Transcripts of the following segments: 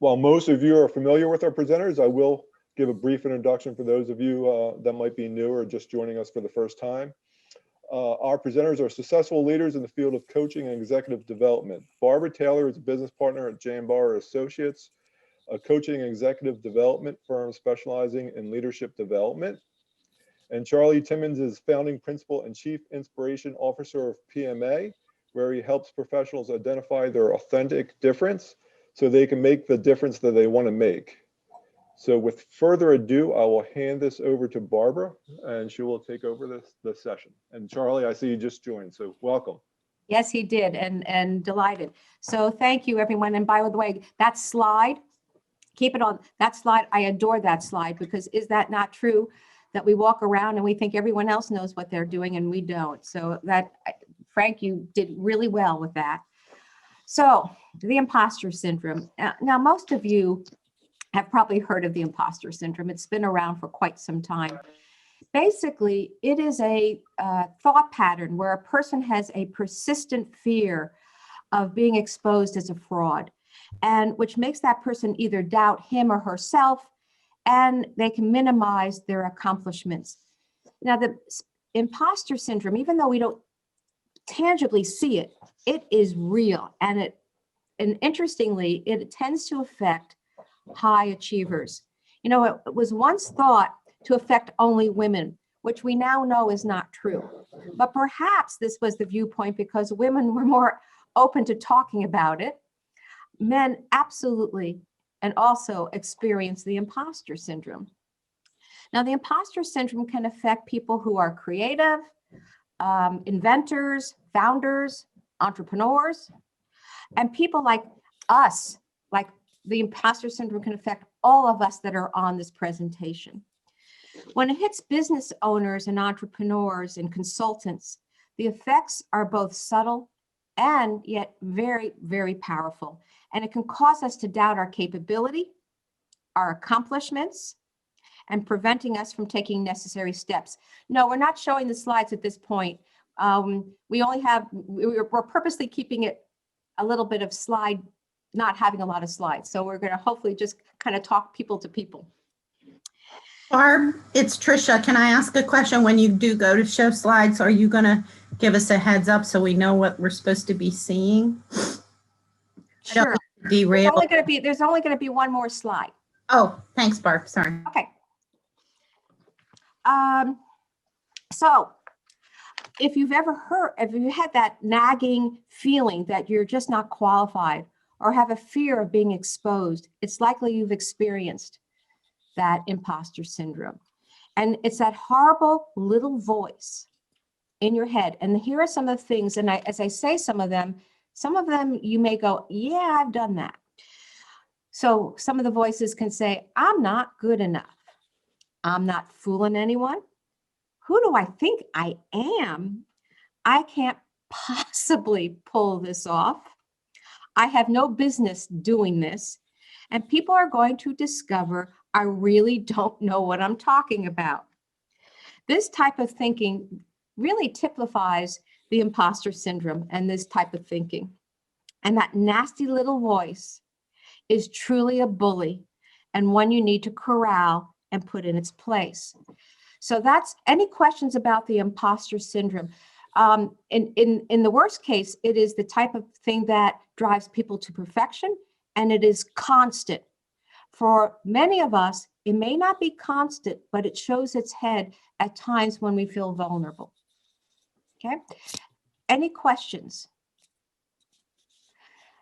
While most of you are familiar with our presenters, I will give a brief introduction for those of you that might be new or just joining us for the first time. Our presenters are successful leaders in the field of coaching and executive development. Barbara Taylor is a business partner at J&Bar Associates, a coaching and executive development firm specializing in leadership development. And Charley Timmins is founding principal and chief inspiration officer of PMA, where he helps professionals identify their authentic difference so they can make the difference that they want to make. So with further ado, I will hand this over to Barbara and she will take over this session. And Charley, I see you just joined, so welcome. Yes, he did, and delighted. So thank you, everyone. And by the way, that slide, keep it on that slide. I adore that slide because is that not true that we walk around and we think everyone else knows what they're doing and we don't? So that, Frank, you did really well with that. So the imposter syndrome. Now, most of you have probably heard of the imposter syndrome. It's been around for quite some time. Basically, it is a thought pattern where a person has a persistent fear of being exposed as a fraud, and which makes that person either doubt him or herself, and they can minimize their accomplishments. Now, the imposter syndrome, even though we don't tangibly see it, it is real. And interestingly, it tends to affect high achievers. You know, it was once thought to affect only women, which we now know is not true. But perhaps this was the viewpoint because women were more open to talking about it. Men absolutely and also experience the imposter syndrome. Now, the imposter syndrome can affect people who are creative, inventors, founders, entrepreneurs, and people like us. Like the imposter syndrome can affect all of us that are on this presentation. When it hits business owners and entrepreneurs and consultants, the effects are both subtle and yet very, very powerful. And it can cause us to doubt our capability, our accomplishments, and preventing us from taking necessary steps. No, we're not showing the slides at this point. We're purposely keeping it a little bit of slide, not having a lot of slides. So we're going to hopefully just kind of talk people to people. Barb, it's Trisha. Can I ask a question? When you do go to show slides, are you going to give us a heads up so we know what we're supposed to be seeing? Sure. There's only going to be one more slide. Oh, thanks, Barb. Sorry. Okay. So if you've had that nagging feeling that you're just not qualified or have a fear of being exposed, it's likely you've experienced that imposter syndrome. And it's that horrible little voice in your head. And here are some of the things, and as I say some of them you may go, yeah, I've done that. So some of the voices can say, I'm not good enough. I'm not fooling anyone. Who do I think I am? I can't possibly pull this off. I have no business doing this. And people are going to discover I really don't know what I'm talking about. This type of thinking really typifies the imposter syndrome and this type of thinking. And that nasty little voice is truly a bully and one you need to corral and put in its place. So that's any questions about the imposter syndrome. In the worst case, it is the type of thing that drives people to perfection, and it is constant. For many of us, it may not be constant, but it shows its head at times when we feel vulnerable. Okay, any questions?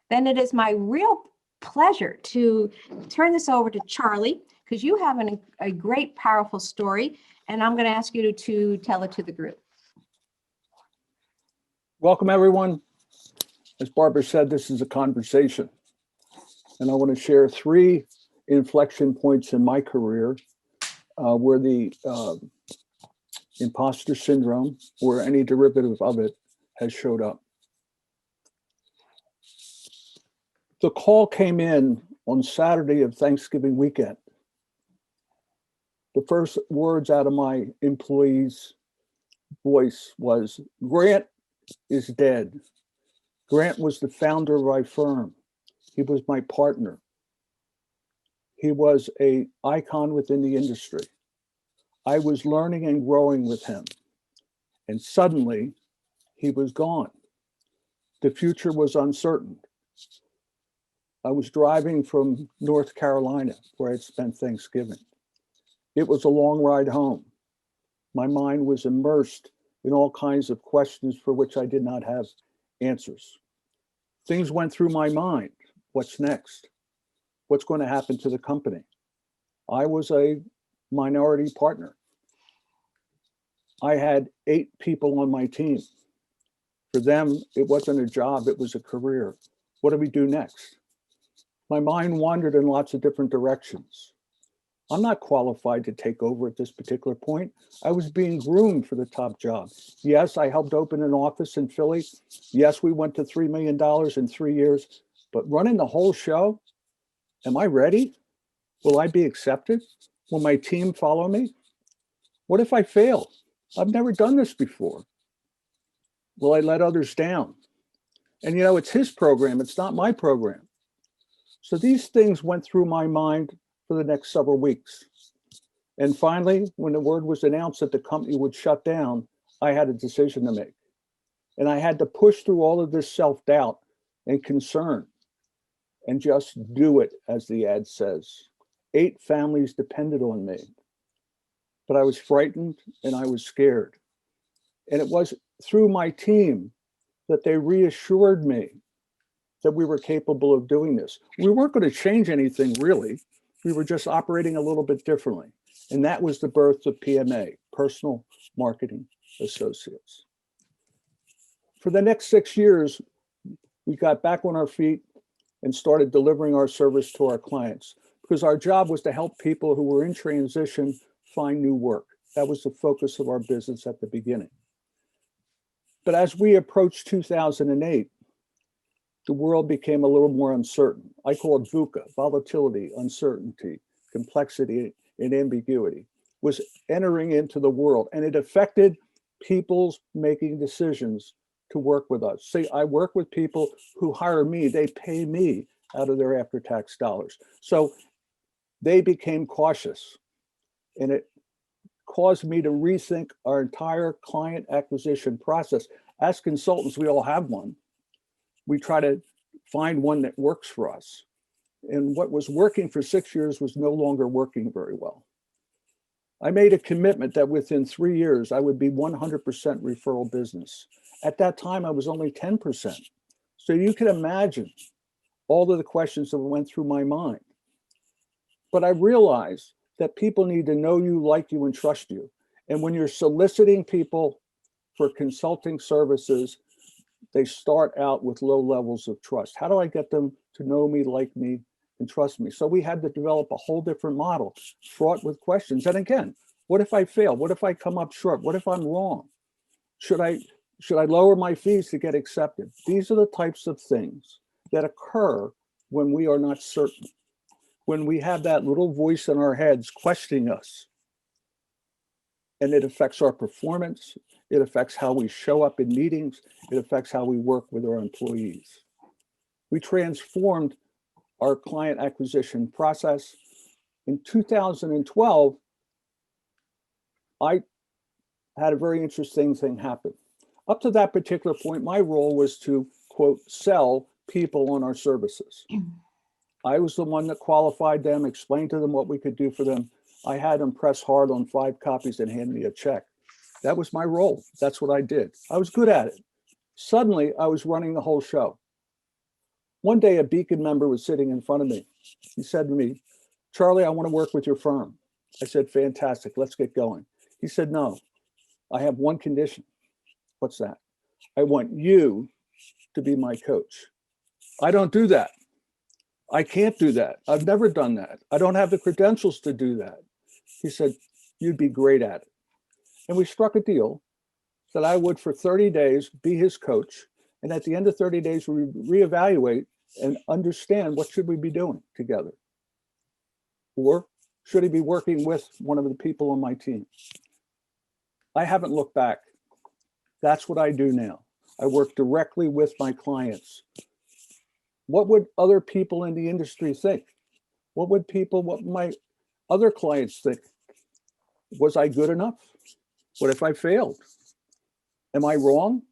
Then it is my real pleasure to turn this over to Charley, because you have a great, powerful story, and I'm going to ask you to tell it to the group. Welcome, everyone. As Barbara said, this is a conversation, and I want to share 3 inflection points in my career where the imposter syndrome or any derivative of it has showed up. The call came in on Saturday of Thanksgiving weekend. The first words out of my employee's voice was, Grant is dead. Grant was the founder of my firm. He was my partner. He was an icon within the industry. I was learning and growing with him. And suddenly, he was gone. The future was uncertain. I was driving from North Carolina, where I'd spent Thanksgiving. It was a long ride home. My mind was immersed in all kinds of questions for which I did not have answers. Things went through my mind. What's next? What's going to happen to the company? I was a minority partner. I had 8 people on my team. For them, it wasn't a job, it was a career. What do we do next? My mind wandered in lots of different directions. I'm not qualified to take over at this particular point. I was being groomed for the top job. Yes, I helped open an office in Philly. Yes, we went to $3 million in 3 years, but running the whole show, am I ready? Will I be accepted? Will my team follow me? What if I fail? I've never done this before. Will I let others down? And it's his program, it's not my program. So these things went through my mind for the next several weeks. And finally, when the word was announced that the company would shut down, I had a decision to make. And I had to push through all of this self-doubt and concern and just do it, as the ad says. 8 families depended on me. But I was frightened and I was scared. And it was through my team that they reassured me that we were capable of doing this. We weren't going to change anything, really. We were just operating a little bit differently. And that was the birth of PMA, Personal Marketing Associates. For the next 6 years, we got back on our feet and started delivering our service to our clients, because our job was to help people who were in transition find new work. That was the focus of our business at the beginning. But as we approached 2008, the world became a little more uncertain. I call it VUCA, volatility, uncertainty, complexity, and ambiguity, was entering into the world, and it affected people's making decisions to work with us. See, I work with people who hire me, they pay me out of their after-tax dollars. So they became cautious, and it caused me to rethink our entire client acquisition process. As consultants, we all have one. We try to find one that works for us. And what was working for 6 years was no longer working very well. I made a commitment that within 3 years, I would be 100% referral business. At that time, I was only 10%. So you can imagine all of the questions that went through my mind. But I realized that people need to know you, like you, and trust you. And when you're soliciting people for consulting services, they start out with low levels of trust. How do I get them to know me, like me, and trust me? So we had to develop a whole different model, fraught with questions. And again, what if I fail? What if I come up short? What if I'm wrong? Should I lower my fees to get accepted? These are the types of things that occur when we are not certain, when we have that little voice in our heads questioning us. And it affects our performance. It affects how we show up in meetings. It affects how we work with our employees. We transformed our client acquisition process. In 2012, I had a very interesting thing happen. Up to that particular point, my role was to, quote, sell people on our services. I was the one that qualified them, explained to them what we could do for them. I had them press hard on 5 copies and hand me a check. That was my role. That's what I did. I was good at it. Suddenly, I was running the whole show. One day, a Beacon member was sitting in front of me. He said to me, "Charlie, I want to work with your firm." I said, "Fantastic, let's get going." He said, "No, I have one condition." "What's that?" "I want you to be my coach." "I don't do that. I can't do that. I've never done that. I don't have the credentials to do that." He said, "You'd be great at it." And we struck a deal that I would, for 30 days, be his coach. And at the end of 30 days, we reevaluate and understand what should we be doing together. Or should he be working with one of the people on my team? I haven't looked back. That's what I do now. I work directly with my clients. What would other people in the industry think? What my other clients think? Was I good enough? What if I failed? Am I wrong?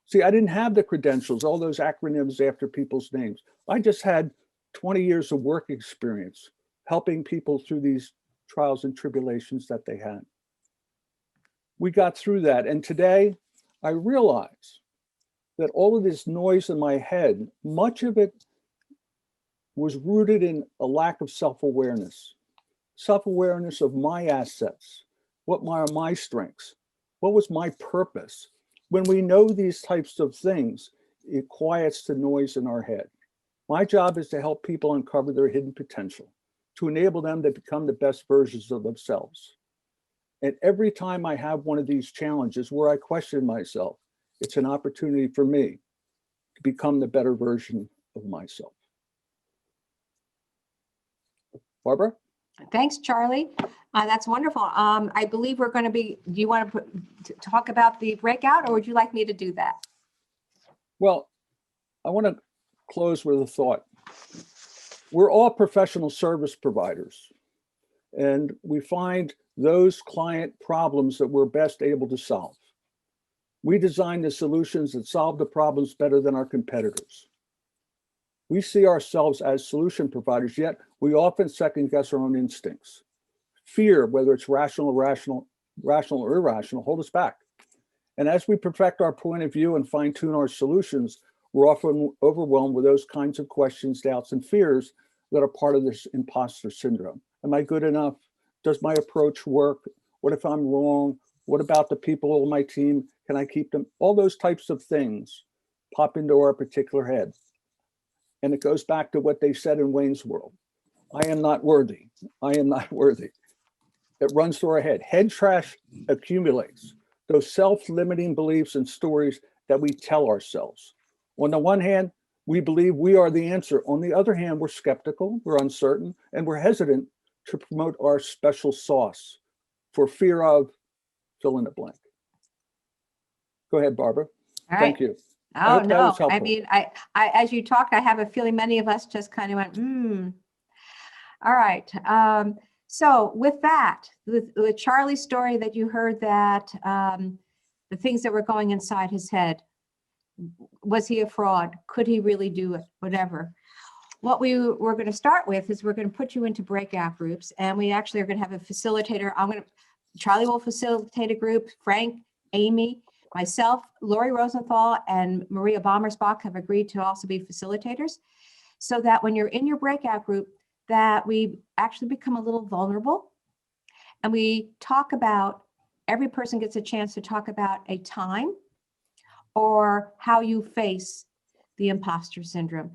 See, I didn't have the credentials, all those acronyms after people's names. I just had 20 years of work experience helping people through these trials and tribulations that they had. We got through that. And today I realize that all of this noise in my head, much of it was rooted in a lack of self-awareness of my assets, what are my strengths, what was my purpose. When we know these types of things, it quiets the noise in our head. My job is to help people uncover their hidden potential, to enable them to become the best versions of themselves. And every time I have one of these challenges where I question myself, it's an opportunity for me to become the better version of myself. Barbara? Thanks, Charlie. That's wonderful. I believe we're going to be, do you want to talk about the breakout, or would you like me to do that? Well, I want to close with a thought. We're all professional service providers, and we find those client problems that we're best able to solve. We design the solutions that solve the problems better than our competitors. We see ourselves as solution providers, yet we often second guess our own instincts. Fear, whether it's rational or irrational, hold us back. And as we perfect our point of view and fine tune our solutions, we're often overwhelmed with those kinds of questions, doubts, and fears that are part of this imposter syndrome. Am I good enough? Does my approach work? What if I'm wrong? What about the people on my team? Can I keep them? All those types of things pop into our particular head. And it goes back to what they said in Wayne's World. I am not worthy. I am not worthy. It runs through our head. Head trash accumulates. Those self-limiting beliefs and stories that we tell ourselves. On the one hand, we believe we are the answer. On the other hand, we're skeptical, we're uncertain, and we're hesitant to promote our special sauce for fear of fill in the blank. Go ahead, Barbara. All right. Thank you. Oh, hope that no. was helpful. I mean, I, as you talked, I have a feeling many of us just kind of went, All right. So with that, with Charlie's story that you heard, that the things that were going inside his head, was he a fraud? Could he really do it? Whatever. What we're going to start with is we're going to put you into breakout groups, and we actually are going to have a facilitator. Charlie will facilitate a group. Frank, Amy, myself, Lori Rosenthal, and Maria Bommersbach have agreed to also be facilitators, so that when you're in your breakout group, that we actually become a little vulnerable, and we talk about, every person gets a chance to talk about a time or how you face the imposter syndrome.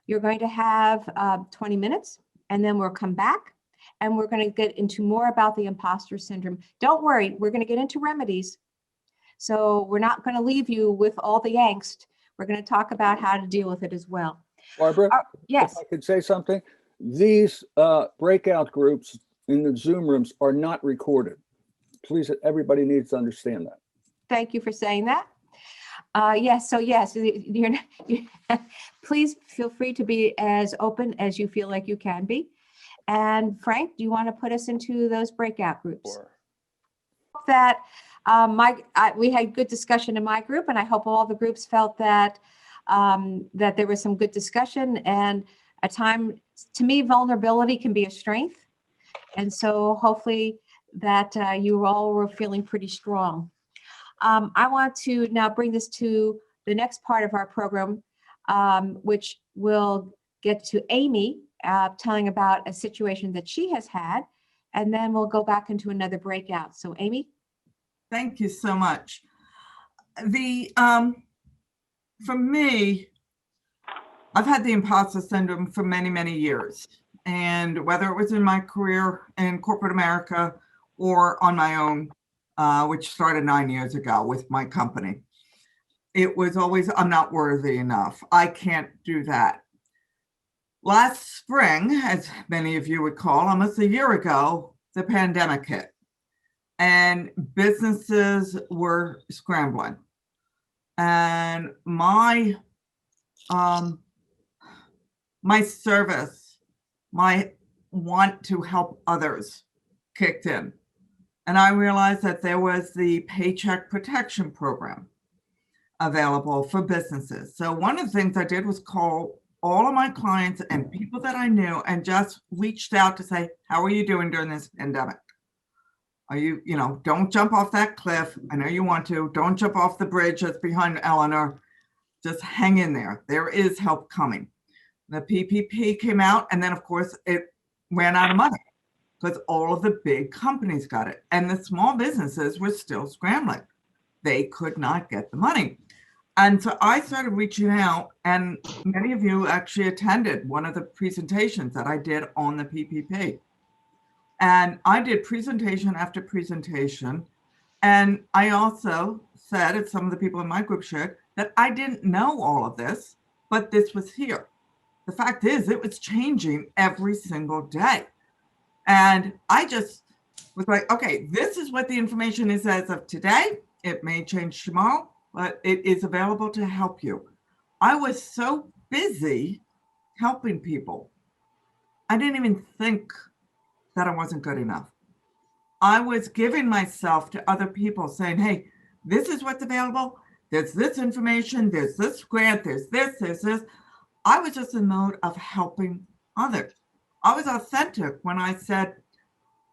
You're going to have 20 minutes, and then we'll come back and we're going to get into more about the imposter syndrome. Don't worry, we're going to get into remedies. So we're not going to leave you with all the angst. We're going to talk about how to deal with it as well. Barbara, yes. if I could say something, these breakout groups in the Zoom rooms are not recorded. Please, everybody needs to understand that. Thank you for saying that. Yes, so yes, please feel free to be as open as you feel like you can be. And Frank, do you want to put us into those breakout groups? Sure. That we had good discussion in my group, and I hope all the groups felt that that there was some good discussion, and a time, to me, vulnerability can be a strength. And so hopefully that you all were feeling pretty strong. I want to now bring this to the next part of our program, which will get to Amy telling about a situation that she has had, and then we'll go back into another breakout. So Amy? Thank you so much. For me, I've had the imposter syndrome for many, many years. And whether it was in my career in corporate America or on my own, which started 9 years ago with my company, it was always, I'm not worthy enough. I can't do that. Last spring, as many of you would call, almost a year ago, the pandemic hit and businesses were scrambling. And my service, my want to help others kicked in. And I realized that there was the Paycheck Protection Program available for businesses. So one of the things I did was call all of my clients and people that I knew and just reached out to say, how are you doing during this pandemic? Are you, don't jump off that cliff. I know you want to. Don't jump off the bridge that's behind Eleanor. Just hang in there. There is help coming. The PPP came out, and then, of course, it ran out of money because all of the big companies got it. And the small businesses were still scrambling. They could not get the money. And so I started reaching out, and many of you actually attended one of the presentations that I did on the PPP. And I did presentation after presentation. And I also said, as some of the people in my group shared, that I didn't know all of this, but this was here. The fact is, it was changing every single day. And I just was like, okay, this is what the information is as of today. It may change tomorrow, but it is available to help you. I was so busy helping people. I didn't even think that I wasn't good enough. I was giving myself to other people saying, hey, this is what's available. There's this information, there's this grant, there's this. I was just in mode of helping others. I was authentic when I said,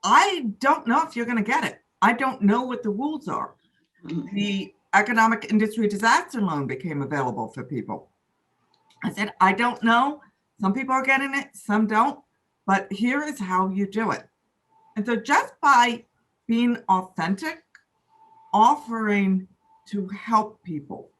I don't know if you're going to get it. I don't know what the rules are. The economic industry disaster loan became available for people. I said, I don't know. Some people are getting it, some don't. But here is how you do it. And so just by being authentic, offering to help people,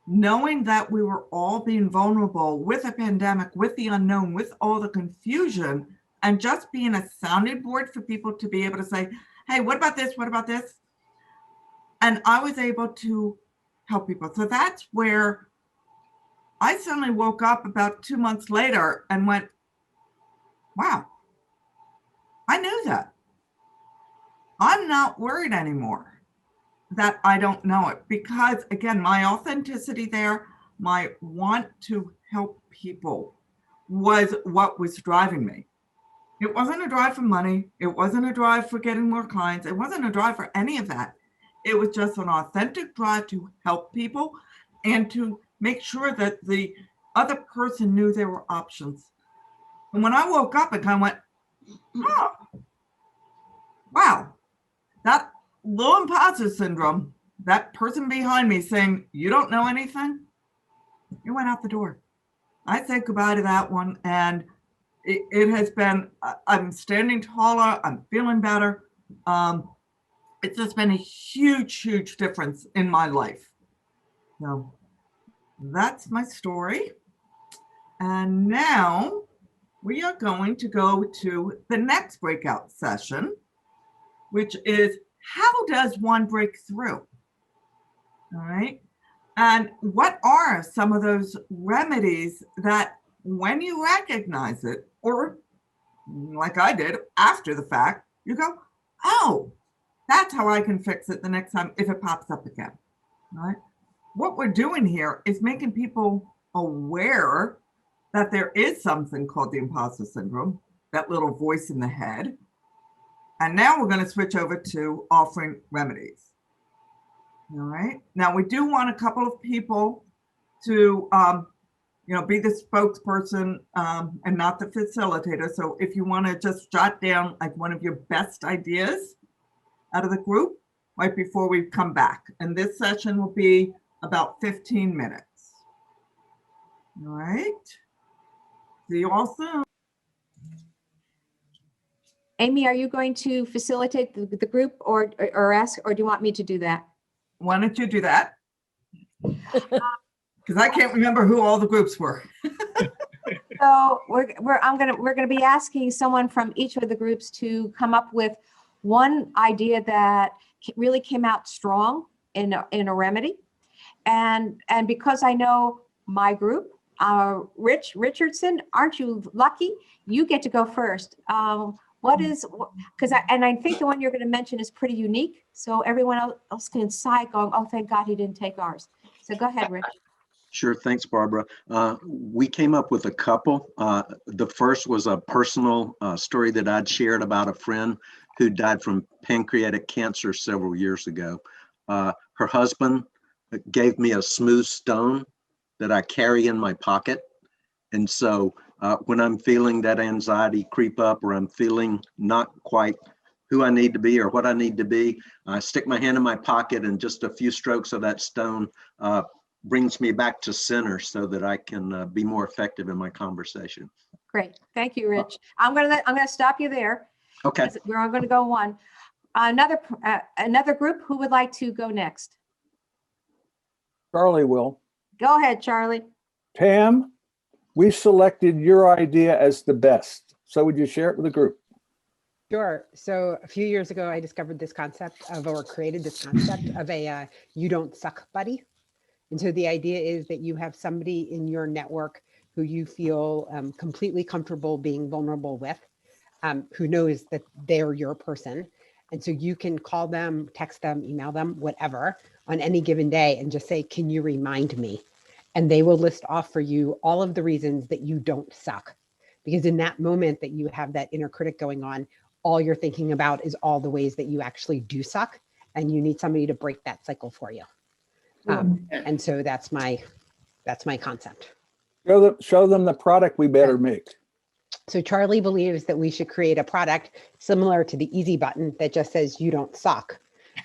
knowing that we were all being vulnerable with a pandemic, with the unknown, with all the confusion, and just being a sounding board for people to be able to say, hey, what about this? What about this? And I was able to help people. So that's where I suddenly woke up about 2 months later and went, wow, I knew that. I'm not worried anymore that I don't know it, because again, my authenticity there, my want to help people was what was driving me. It wasn't a drive for money. It wasn't a drive for getting more clients. It wasn't a drive for any of that. It was just an authentic drive to help people and to make sure that the other person knew there were options. And when I woke up, I kind of went, oh, wow, that low imposter syndrome, that person behind me saying, you don't know anything, it went out the door. I said goodbye to that one. And it has been, I'm standing taller, I'm feeling better. It's just been a huge, huge difference in my life. So that's my story. And now we are going to go to the next breakout session, which is how does one break through? All right. And what are some of those remedies that when you recognize it, or like I did after the fact, you go, oh, that's how I can fix it the next time if it pops up again. All right. What we're doing here is making people aware that there is something called the imposter syndrome, that little voice in the head. And now we're going to switch over to offering remedies. All right. Now we do want a couple of people to, be the spokesperson and not the facilitator. So if you want to just jot down like one of your best ideas out of the group right before we come back. And this session will be about 15 minutes. All right. See you all soon. Amy, are you going to facilitate the group or ask, or do you want me to do that? Why don't you do that? Because I can't remember who all the groups were. So we're gonna be asking someone from each of the groups to come up with one idea that really came out strong in a remedy, and because I know my group, Rich Richardson, aren't you lucky? You get to go first. What is, because I think the one you're going to mention is pretty unique, so everyone else can sigh going, oh, thank God he didn't take ours. So go ahead, Rich. Sure. Thanks, Barbara. We came up with a couple. The first was a personal story that I'd shared about a friend who died from pancreatic cancer several years ago. Her husband gave me a smooth stone that I carry in my pocket. And so when I'm feeling that anxiety creep up, or I'm feeling not quite who I need to be or what I need to be, I stick my hand in my pocket, and just a few strokes of that stone brings me back to center so that I can be more effective in my conversation. Great. Thank you, Rich. I'm gonna stop you there. Okay. We're all going to go one. Another group, who would like to go next? Charlie will. Go ahead, Charlie. Pam, we selected your idea as the best. So would you share it with the group? Sure. So a few years ago, I discovered this concept of, or created this concept of a you don't suck buddy. And so the idea is that you have somebody in your network who you feel completely comfortable being vulnerable with, who knows that they're your person. And so you can call them, text them, email them, whatever, on any given day and just say, can you remind me? And they will list off for you all of the reasons that you don't suck. Because in that moment that you have that inner critic going on, all you're thinking about is all the ways that you actually do suck. And you need somebody to break that cycle for you. And so that's my concept. Show them the product we better make. So Charlie believes that we should create a product similar to the easy button that just says you don't suck.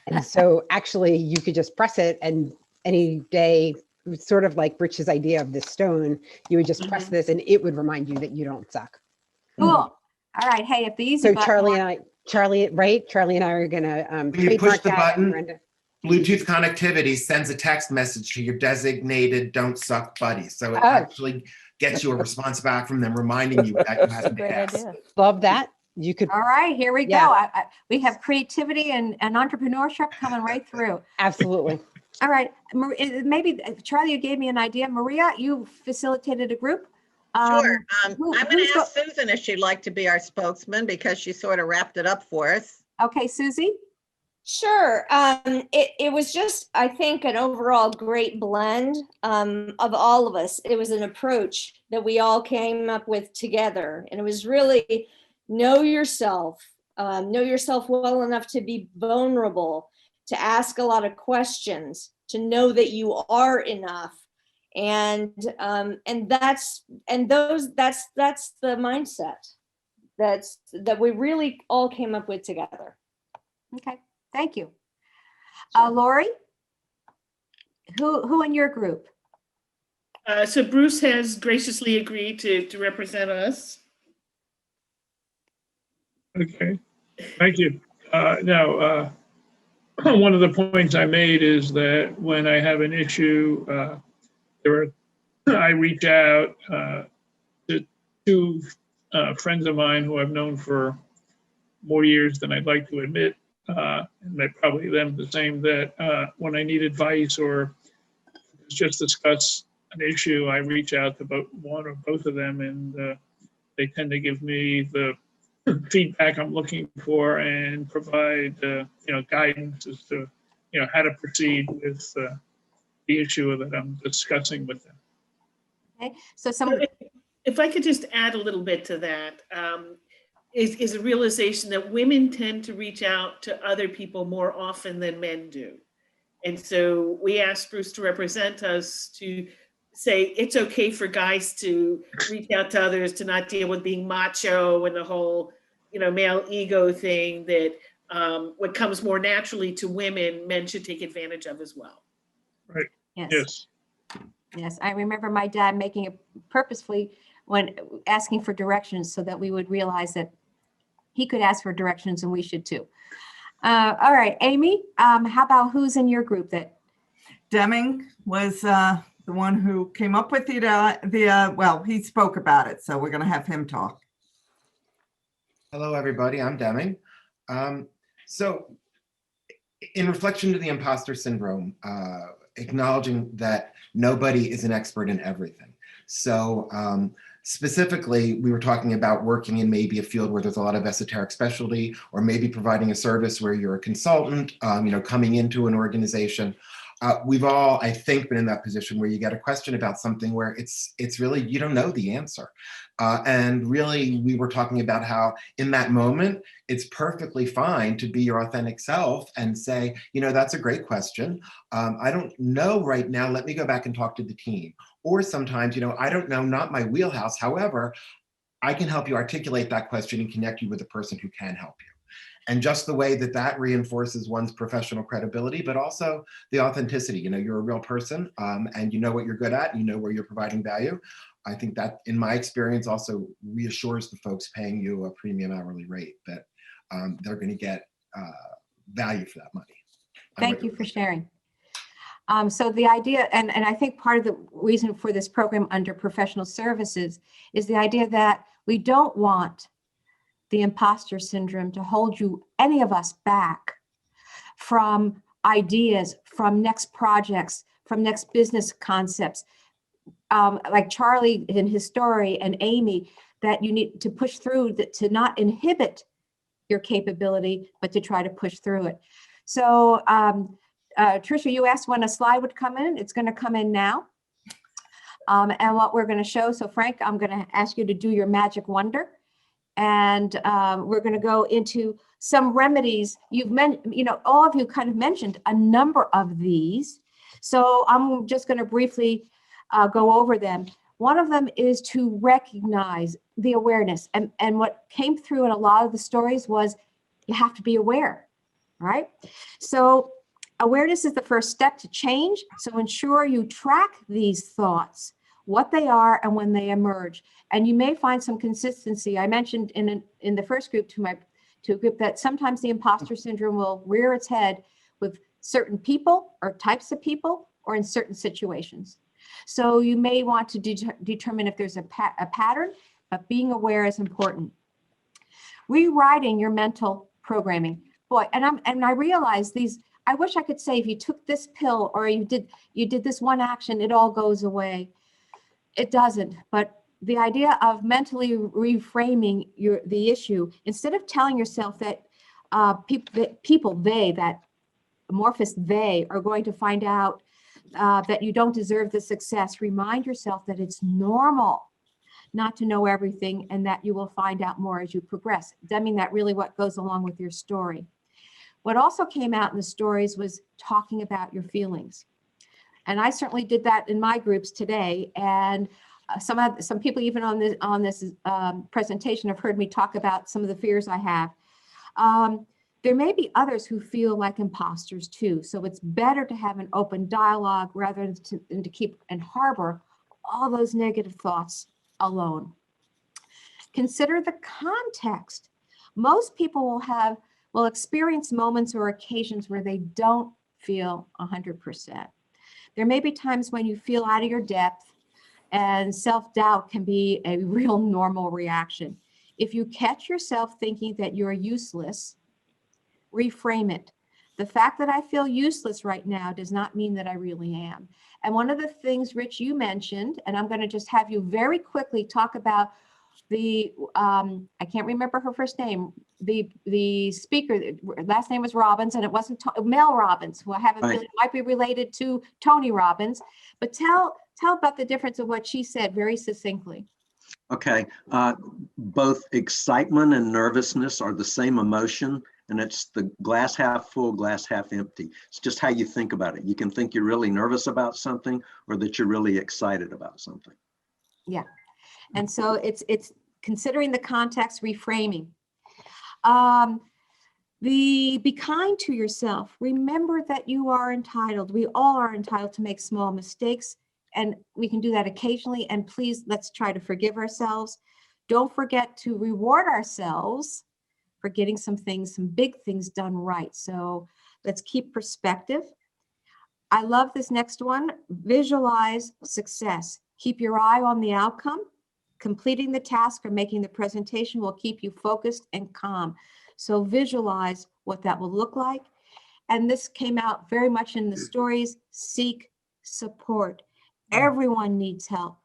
And so actually you could just press it, and any day, sort of like Rich's idea of this stone, you would just press this and it would remind you that you don't suck. Cool. All right. Hey, if the easy So button Charlie and I are gonna When you push trademark the that, button, Brenda. Bluetooth connectivity sends a text message to your designated don't suck buddy. So it Oh. actually gets you a response back from them reminding you that you haven't asked. Love that. You could All right, here we Yeah. go. We have creativity and entrepreneurship coming right through. absolutely. All right, maybe Charlie, you gave me an idea. Maria, you facilitated a group. Sure. who- I'm going who's to ask Susan if she'd like to be our spokesman because she sort of wrapped it up for us. Okay, Susie. Sure. It was just, I think, an overall great blend of all of us. It was an approach that we all came up with together. And it was really know yourself well enough to be vulnerable, to ask a lot of questions, to know that you are enough. And that's the mindset that we really all came up with together. Okay, thank you. Lori, who in your group? So Bruce has graciously agreed to represent us. Okay, thank you. Now, one of the points I made is that when I have an issue, I reach out to two friends of mine who I've known for more years than I'd like to admit, and they probably them the same, that when I need advice or just discuss an issue, I reach out to one or both of them, and they tend to give me the feedback I'm looking for and provide guidance as to how to proceed with the issue that I'm discussing with them. Okay, so if I could just add a little bit to that, is a realization that women tend to reach out to other people more often than men do. And so we asked Bruce to represent us to say it's okay for guys to reach out to others, to not deal with being macho and the whole, male ego thing, that what comes more naturally to women, men should take advantage of as well. Right. Yes. Yes, I remember my dad making it purposefully when asking for directions so that we would realize that he could ask for directions and we should too. All right, Amy, how about who's in your group that? Deming was the one who came up with well, he spoke about it, so we're going to have him talk. Hello, everybody. I'm Deming. So in reflection to the imposter syndrome, acknowledging that nobody is an expert in everything. So specifically, we were talking about working in maybe a field where there's a lot of esoteric specialty, or maybe providing a service where you're a consultant, coming into an organization. We've all, I think, been in that position where you get a question about something where it's really, you don't know the answer. And really, we were talking about how in that moment, it's perfectly fine to be your authentic self and say, you know, that's a great question. I don't know right now, let me go back and talk to the team. Or sometimes, you know, I don't know, not my wheelhouse. However, I can help you articulate that question and connect you with a person who can help you. And just the way that that reinforces one's professional credibility, but also the authenticity. You know, you're a real person and you know what you're good at, you know where you're providing value. I think that, in my experience, also reassures the folks paying you a premium hourly rate that they're going to get value for that money. Thank you for sharing. So the idea, and I think part of the reason for this program under professional services is the idea that we don't want the imposter syndrome to hold any of us back from ideas, from next projects, from next business concepts. Like Charley in his story and Amy, that you need to push through, to not inhibit your capability, but to try to push through it. So Tricia, you asked when a slide would come in. It's going to come in now. And what we're going to show, so Frank, I'm going to ask you to do your magic wonder. And we're going to go into some remedies. All of you kind of mentioned a number of these. So I'm just going to briefly go over them. One of them is to recognize the awareness. And what came through in a lot of the stories was you have to be aware, right? So awareness is the first step to change. So ensure you track these thoughts, what they are and when they emerge. And you may find some consistency. I mentioned in the first group to a group that sometimes the imposter syndrome will rear its head with certain people or types of people or in certain situations. So you may want to determine if there's a pattern, but being aware is important. Rewriting your mental programming. Boy, and I realize these, I wish I could say if you took this pill or you did this one action, it all goes away. It doesn't, but the idea of mentally reframing the issue, instead of telling yourself that that amorphous they are going to find out that you don't deserve the success, remind yourself that it's normal not to know everything and that you will find out more as you progress. I mean, that really what goes along with your story. What also came out in the stories was talking about your feelings. And I certainly did that in my groups today. And some people even on this presentation have heard me talk about some of the fears I have. There may be others who feel like imposters too. So it's better to have an open dialogue rather than to keep and harbor all those negative thoughts alone. Consider the context. Most people will experience moments or occasions where they don't feel 100%. There may be times when you feel out of your depth, and self-doubt can be a real normal reaction. If you catch yourself thinking that you're useless, reframe it. The fact that I feel useless right now does not mean that I really am. And one of the things, Rich, you mentioned, and I'm going to just have you very quickly talk about the, I can't remember her first name, the speaker, last name was Robbins, and it wasn't Mel Robbins, who I have a feeling might be related to Tony Robbins. But tell about the difference of what she said very succinctly. Okay, both excitement and nervousness are the same emotion, and it's the glass half full, glass half empty. It's just how you think about it. You can think you're really nervous about something or that you're really excited about something. Yeah. And so it's considering the context, reframing. Be kind to yourself. Remember that you are entitled. We all are entitled to make small mistakes, and we can do that occasionally. And please, let's try to forgive ourselves. Don't forget to reward ourselves for getting some big things done right. So let's keep perspective. I love this next one. Visualize success. Keep your eye on the outcome. Completing the task or making the presentation will keep you focused and calm. So visualize what that will look like. And this came out very much in the stories. Seek support. Everyone needs help.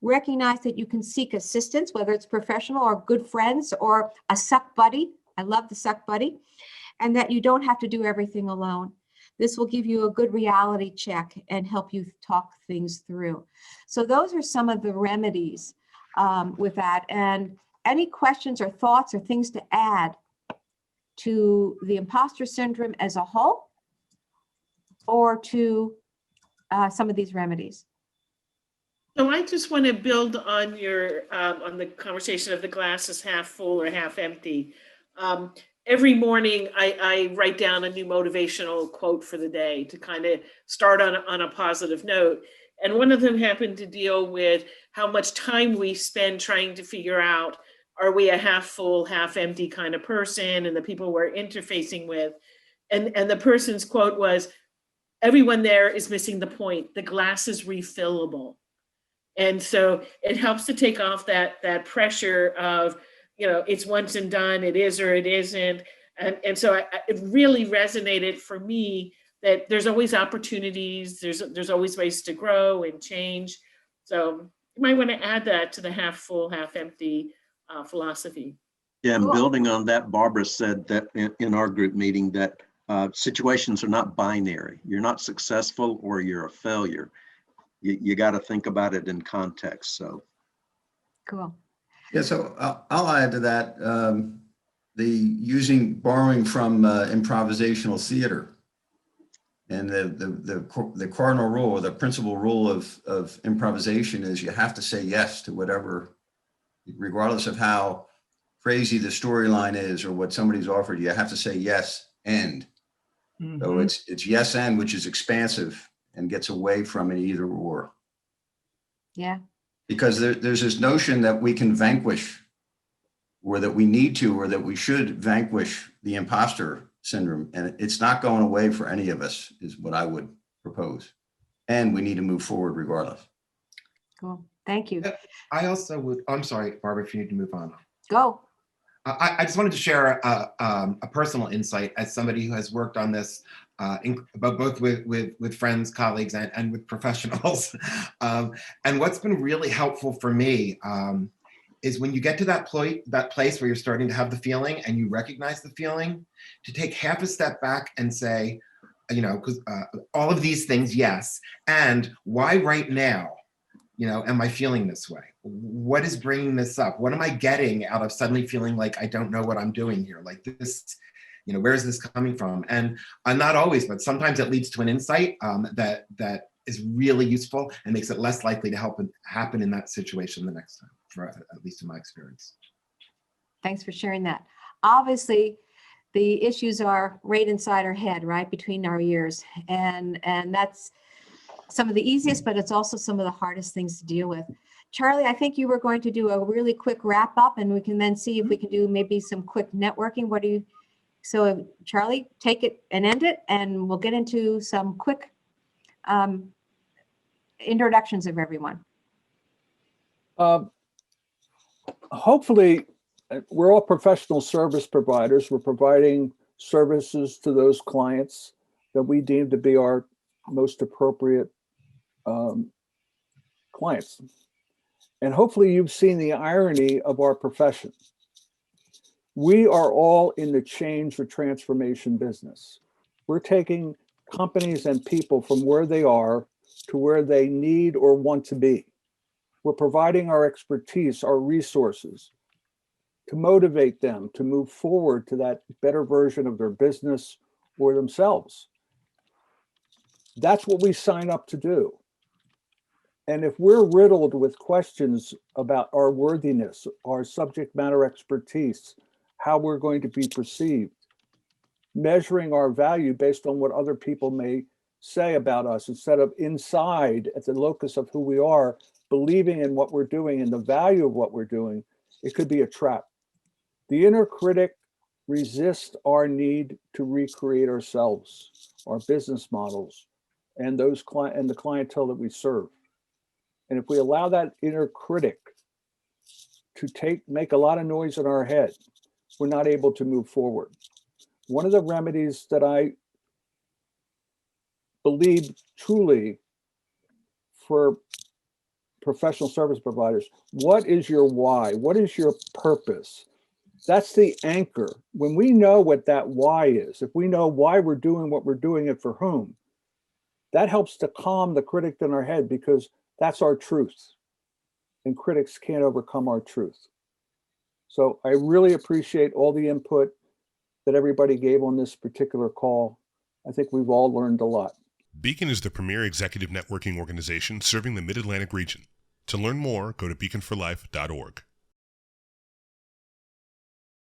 Recognize that you can seek assistance, whether it's professional or good friends or a suck buddy. I love the suck buddy. And that you don't have to do everything alone. This will give you a good reality check and help you talk things through. So those are some of the remedies with that. And any questions or thoughts or things to add to the imposter syndrome as a whole, or to some of these remedies? So I just want to build on your on the conversation of the glass is half full or half empty. Every morning I write down a new motivational quote for the day to kind of start on a positive note. And one of them happened to deal with how much time we spend trying to figure out, are we a half full, half empty kind of person, and the people we're interfacing with. And the person's quote was, everyone there is missing the point. The glass is refillable. And so it helps to take off that pressure of, it's once and done, it is or it isn't. And so it really resonated for me that there's always opportunities, there's always ways to grow and change. So you might want to add that to the half full, half empty philosophy. Yeah, and building on that, Barbara said that in our group meeting that situations are not binary. You're not successful or you're a failure. You got to think about it in context. So cool. Yeah, so I'll add to that borrowing from improvisational theater, and the cardinal rule or the principal rule of improvisation is you have to say yes to whatever, regardless of how crazy the storyline is or what somebody's offered you. You have to say yes and. Mm-hmm. So it's yes and, which is expansive and gets away from an either or. Yeah. Because there's this notion that we can vanquish, or that we need to, or that we should vanquish the imposter syndrome. And it's not going away for any of us, is what I would propose. And we need to move forward regardless. Cool. Thank you. I also would, I'm sorry, Barbara, if you need to move on. Go. I just wanted to share a personal insight as somebody who has worked on this, both with friends, colleagues, and with professionals. And what's been really helpful for me is when you get to that place where you're starting to have the feeling and you recognize the feeling, to take half a step back and say, because all of these things, yes, and why right now? Am I feeling this way? What is bringing this up? What am I getting out of suddenly feeling like I don't know what I'm doing here? Like this, where is this coming from? And not always, but sometimes it leads to an insight that is really useful and makes it less likely to happen in that situation the next time, for at least in my experience. Thanks for sharing that. Obviously, the issues are right inside our head, right between our ears, and that's some of the easiest, but it's also some of the hardest things to deal with. Charley, I think you were going to do a really quick wrap up, and we can then see if we can do maybe some quick networking. So Charley, take it and end it, and we'll get into some quick introductions of everyone. Hopefully, we're all professional service providers. We're providing services to those clients that we deem to be our most appropriate clients. And hopefully you've seen the irony of our profession. We are all in the change or transformation business. We're taking companies and people from where they are to where they need or want to be. We're providing our expertise, our resources to motivate them to move forward to that better version of their business or themselves. That's what we sign up to do. And if we're riddled with questions about our worthiness, our subject matter expertise, how we're going to be perceived, measuring our value based on what other people may say about us instead of inside at the locus of who we are, believing in what we're doing and the value of what we're doing, it could be a trap. The inner critic resists our need to recreate ourselves, our business models, and the clientele that we serve. And if we allow that inner critic to make a lot of noise in our head, we're not able to move forward. One of the remedies that I believe truly for professional service providers, what is your why? What is your purpose? That's the anchor. When we know what that why is, if we know why we're doing what we're doing it for whom, that helps to calm the critic in our head, because that's our truth. And critics can't overcome our truth. So I really appreciate all the input that everybody gave on this particular call. I think we've all learned a lot. Beacon is the premier executive networking organization serving the Mid-Atlantic region. To learn more, go to beaconforlife.org.